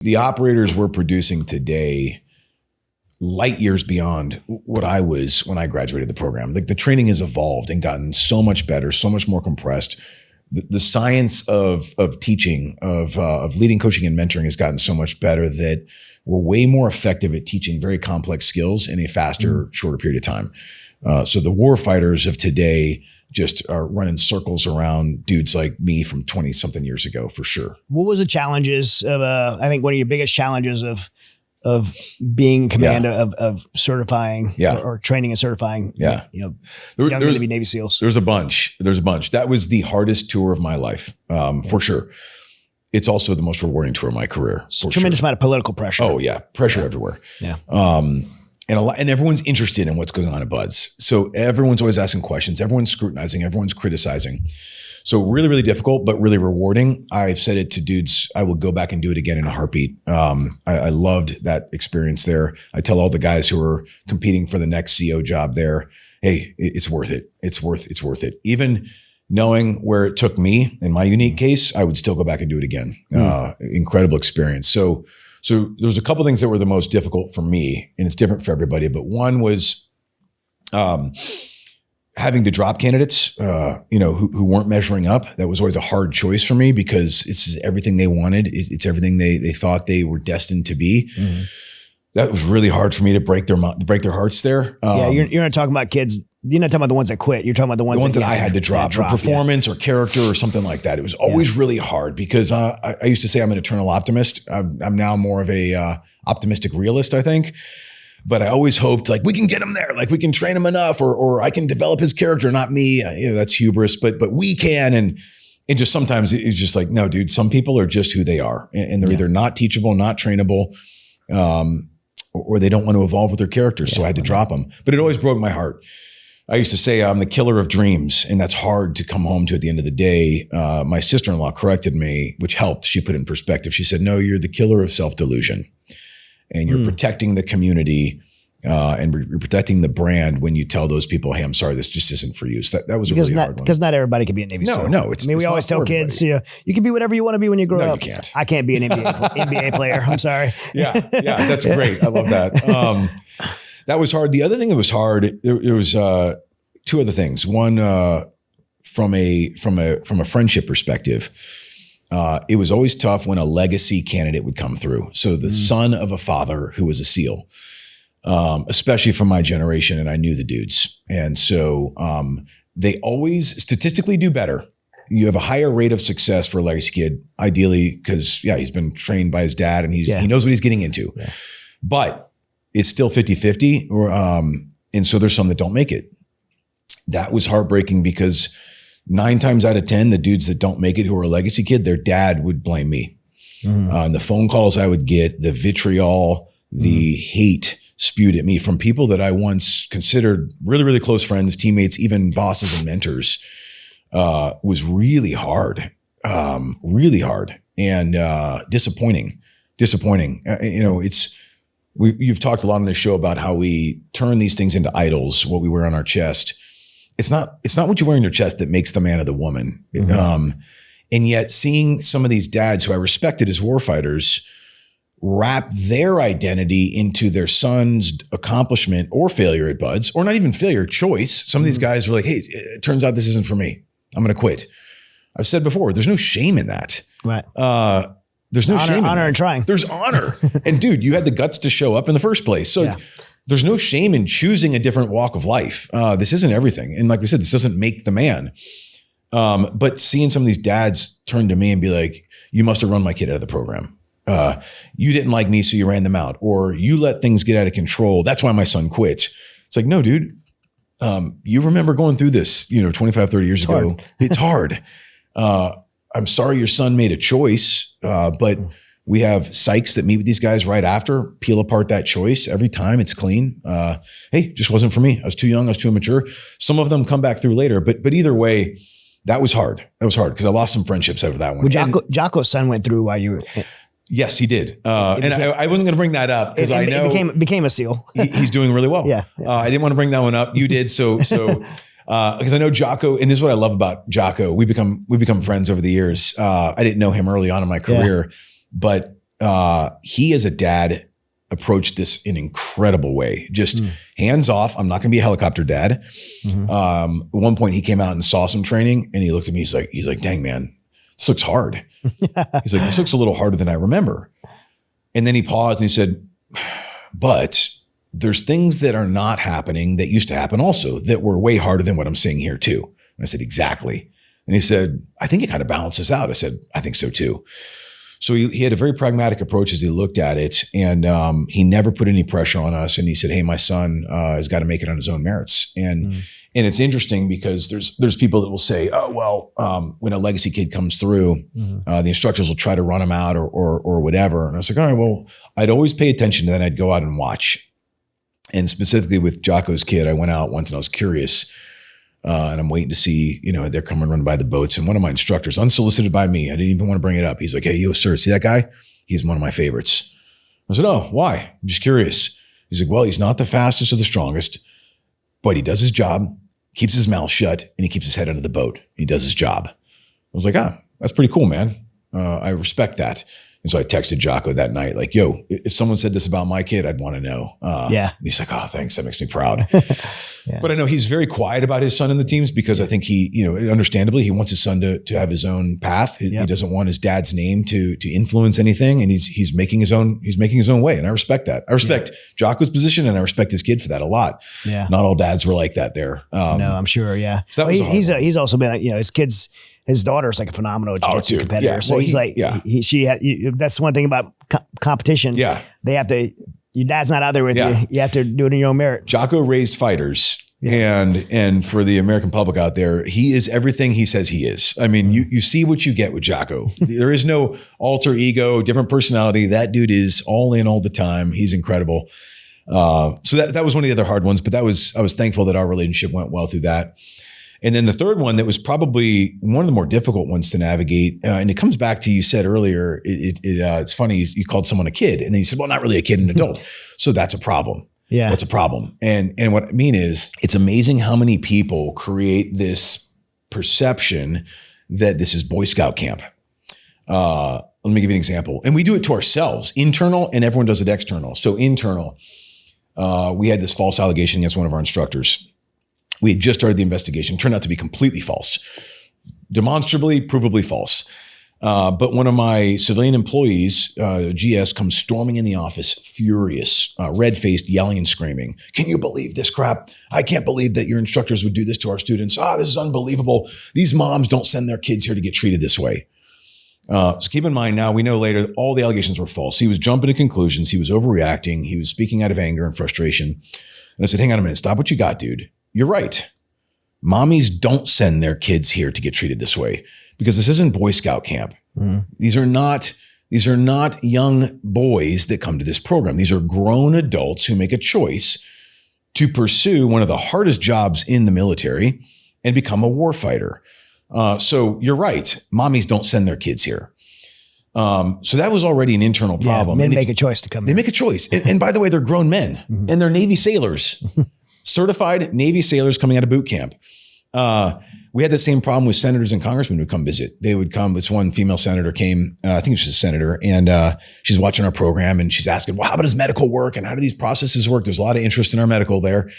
The operators we're producing today, light years beyond what I was when I graduated the program. Like the training has evolved and gotten so much better, so much more compressed. The science of teaching, of leading, coaching, and mentoring has gotten so much better that we're way more effective at teaching very complex skills in a faster, shorter period of time. So the war fighters of today just are running circles around dudes like me from 20 something years ago, for sure. What was the challenges of, I think one of your biggest challenges of being commander of certifying or training and certifying, young to be Navy SEALs? There's a bunch. That was the hardest tour of my life, for sure. It's also the most rewarding tour of my career. Tremendous amount of political pressure. Oh yeah. Pressure everywhere. Yeah. And everyone's interested in what's going on at Buds. So everyone's always asking questions. Everyone's scrutinizing. Everyone's criticizing. So really, really difficult, but really rewarding. I've said it to dudes, I will go back and do it again in a heartbeat. I loved that experience there. I tell all the guys who are competing for the next CO job there, hey, it's worth it. It's worth it. Even knowing where it took me in my unique case, I would still go back and do it again. Incredible experience. So there's a couple things that were the most difficult for me, and it's different for everybody. But one was having to drop candidates, who weren't measuring up. That was always a hard choice for me because it's everything they wanted. It's everything they thought they were destined to be. Mm-hmm. That was really hard for me to break their hearts there. You're not talking about kids. You're not talking about the ones that quit. You're talking about the ones that I had to drop for performance or character or something like that. It was always really hard because I used to say I'm an eternal optimist. I'm now more of a optimistic realist, I think. But I always hoped like we can get him there, like we can train him enough, or I can develop his character, not me. That's hubris, but we can. And just sometimes it's just like, no, dude. Some people are just who they are, and they're either not teachable, not trainable, or they don't want to evolve with their characters. So I had to drop them. But it always broke my heart. I used to say I'm the killer of dreams, and that's hard to come home to at the end of the day. My sister-in-law corrected me, which helped. She put it in perspective. She said, no, you're the killer of self-delusion, and you're protecting the community and you're protecting the brand when you tell those people, hey, I'm sorry, this just isn't for you. So that was a really hard one. Because not everybody can be a Navy SEAL. No. We always tell kids, you can be whatever you want to be when you grow up. You can't. I can't be an NBA player. I'm sorry. Yeah, that's great. I love that. That was hard. The other thing that was hard, it was two other things. One, from a friendship perspective, it was always tough when a legacy candidate would come through. So the son of a father who was a SEAL, especially from my generation, and I knew the dudes. And so they always statistically do better. You have a higher rate of success for a legacy kid, ideally, because he's been trained by his dad and he knows what he's getting into. Yeah. But it's still 50-50, and so there's some that don't make it. That was heartbreaking because 9 times out of 10, the dudes that don't make it who are a legacy kid, their dad would blame me. And the phone calls I would get, the vitriol, the hate spewed at me from people that I once considered really, really close friends, teammates, even bosses and mentors, was really hard, and disappointing. You've talked a lot on this show about how we turn these things into idols, what we wear on our chest. It's not what you wear on your chest that makes the man or the woman. And yet seeing some of these dads who I respected as warfighters wrap their identity into their son's accomplishment or failure at Buds, or not even failure, choice. Some of these guys were like, hey, it turns out this isn't for me. I'm going to quit. I've said before, there's no shame in that. Right. There's no shame in honor that. in trying. There's honor. And dude, you had the guts to show up in the first place. So there's no shame in choosing a different walk of life. This isn't everything. And like we said, this doesn't make the man. But seeing some of these dads turn to me and be like, you must have run my kid out of the program. You didn't like me, so you ran them out. Or you let things get out of control. That's why my son quit. It's like, no, dude. You remember going through this, 25, 30 years ago. It's hard. I'm sorry your son made a choice, but we have psychs that meet with these guys right after, peel apart that choice every time. It's clean. Hey, just wasn't for me. I was too young. I was too immature. Some of them come back through later, but either way, that was hard. That was hard because I lost some friendships over that one. Well, Jocko's son went through while you were. Yes, he did. And I wasn't going to bring that up because I know became a SEAL. He's doing really well. Yeah. I didn't want to bring that one up. You did. So because I know Jocko, and this is what I love about Jocko. We become friends over the years. I didn't know him early on in my career, but he as a dad approached this in an incredible way. Just hands off. I'm not going to be a helicopter dad. At one point he came out and saw some training and he looked at me. He's like, dang man, this looks hard. He's like, this looks a little harder than I remember. And then he paused and he said, but there's things that are not happening that used to happen also that were way harder than what I'm seeing here too. And I said, exactly. And he said, I think it kind of balances out. I said, I think so too. So he had a very pragmatic approach as he looked at it, and he never put any pressure on us. And he said, hey, my son has got to make it on his own merits. And it's interesting because there's people that will say, oh, well, when a legacy kid comes through, the instructors will try to run him out or whatever. And I was like, all right, well, I'd always pay attention to that. I'd go out and watch. And specifically with Jocko's kid, I went out once and I was curious. And I'm waiting to see, they're coming run by the boats. And one of my instructors, unsolicited by me, I didn't even want to bring it up. He's like, hey, yo, sir, see that guy? He's one of my favorites. I said, oh, why? I'm just curious. He's like, well, he's not the fastest or the strongest, but he does his job, keeps his mouth shut, and he keeps his head under the boat. He does his job. I was like, that's pretty cool, man. I respect that. And so I texted Jocko that night, like, yo, if someone said this about my kid, I'd want to know. And he's like, oh, thanks. That makes me proud. But I know he's very quiet about his son in the teams because I think he, understandably, he wants his son to have his own path. He doesn't want his dad's name to influence anything. And he's making his own way. And I respect that. I respect Jocko's position and I respect his kid for that a lot. Yeah. Not all dads were like that there. No, I'm sure. Yeah. So he's also been, his daughter's like a phenomenal jiu-jitsu competitor. Yeah. So well, that's one thing about competition. Yeah. They have to, your dad's not out there with you. You have to do it in your own merit. Jocko raised fighters. Yeah. And for the American public out there, he is everything he says he is. I mean, you see what you get with Jocko. There is no alter ego, different personality. That dude is all in all the time. He's incredible. So that was one of the other hard ones, but I was thankful that our relationship went well through that. And then the third one that was probably one of the more difficult ones to navigate, and it comes back to, you said earlier, it's funny, you called someone a kid, and then you said, well, not really a kid, an adult. So that's a problem. Yeah. That's a problem. And what I mean is, it's amazing how many people create this perception that this is Boy Scout camp. Let me give you an example. And we do it to ourselves, internal, and everyone does it external. So internal, we had this false allegation against one of our instructors. We had just started the investigation, turned out to be completely false, demonstrably, provably false. But one of my civilian employees, GS, comes storming in the office, furious, red-faced, yelling and screaming. Can you believe this crap? I can't believe that your instructors would do this to our students. This is unbelievable. These moms don't send their kids here to get treated this way. So keep in mind now, we know later all the allegations were false. He was jumping to conclusions. He was overreacting. He was speaking out of anger and frustration. And I said, hang on a minute, stop what you got, dude. You're right. Mommies don't send their kids here to get treated this way because this isn't Boy Scout camp. These are not young boys that come to this program. These are grown adults who make a choice to pursue one of the hardest jobs in the military and become a warfighter. So you're right. Mommies don't send their kids here. So that was already an internal problem. Men make a choice to come here. They make a choice. And by the way, they're grown men and they're Navy sailors. Certified Navy sailors coming out of boot camp. We had the same problem with senators and congressmen who come visit. They would come. This one female senator came, I think she was a senator, and she's watching our program and she's asking, well, how does medical work? And how do these processes work? There's a lot of interest in our medical there.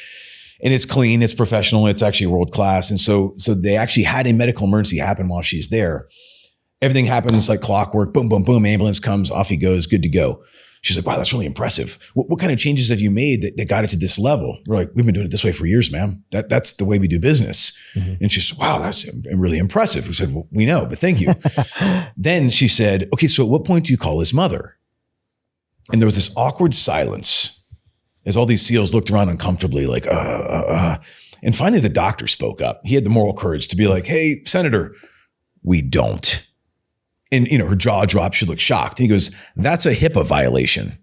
And it's clean, it's professional, it's actually world class. And so they actually had a medical emergency happen while she's there. Everything happens like clockwork, boom, boom, boom, ambulance comes, off he goes, good to go. She's like, wow, that's really impressive. What kind of changes have you made that got it to this level? We're like, we've been doing it this way for years, ma'am. That's the way we do business. And she said, wow, that's really impressive. We said, well, we know, but thank you. Then she said, okay, so at what point do you call his mother? And there was this awkward silence as all these SEALs looked around uncomfortably like, And finally the doctor spoke up. He had the moral courage to be like, hey, Senator, we don't. And, her jaw dropped. She looked shocked. He goes, that's a HIPAA violation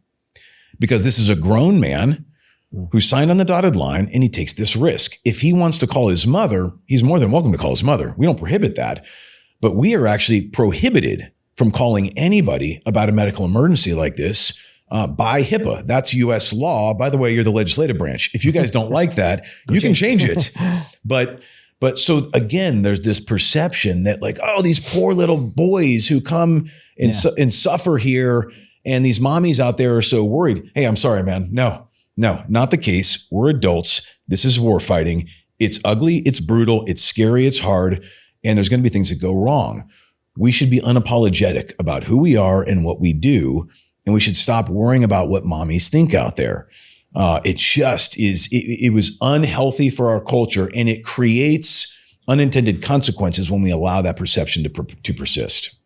because this is a grown man who signed on the dotted line and he takes this risk. If he wants to call his mother, he's more than welcome to call his mother. We don't prohibit that, but we are actually prohibited from calling anybody about a medical emergency like this by HIPAA. That's U.S. law. By the way, you're the legislative branch. If you guys don't like that, you can change it. But so again, there's this perception that like, oh, these poor little boys who come and suffer here And these mommies out there are so worried. Hey, I'm sorry, man. No, not the case. We're adults. This is war fighting. It's ugly. It's brutal. It's scary. It's hard. And there's going to be things that go wrong. We should be unapologetic about who we are and what we do. And we should stop worrying about what mommies think out there. It just is, it was unhealthy for our culture, and it creates unintended consequences when we allow that perception to persist.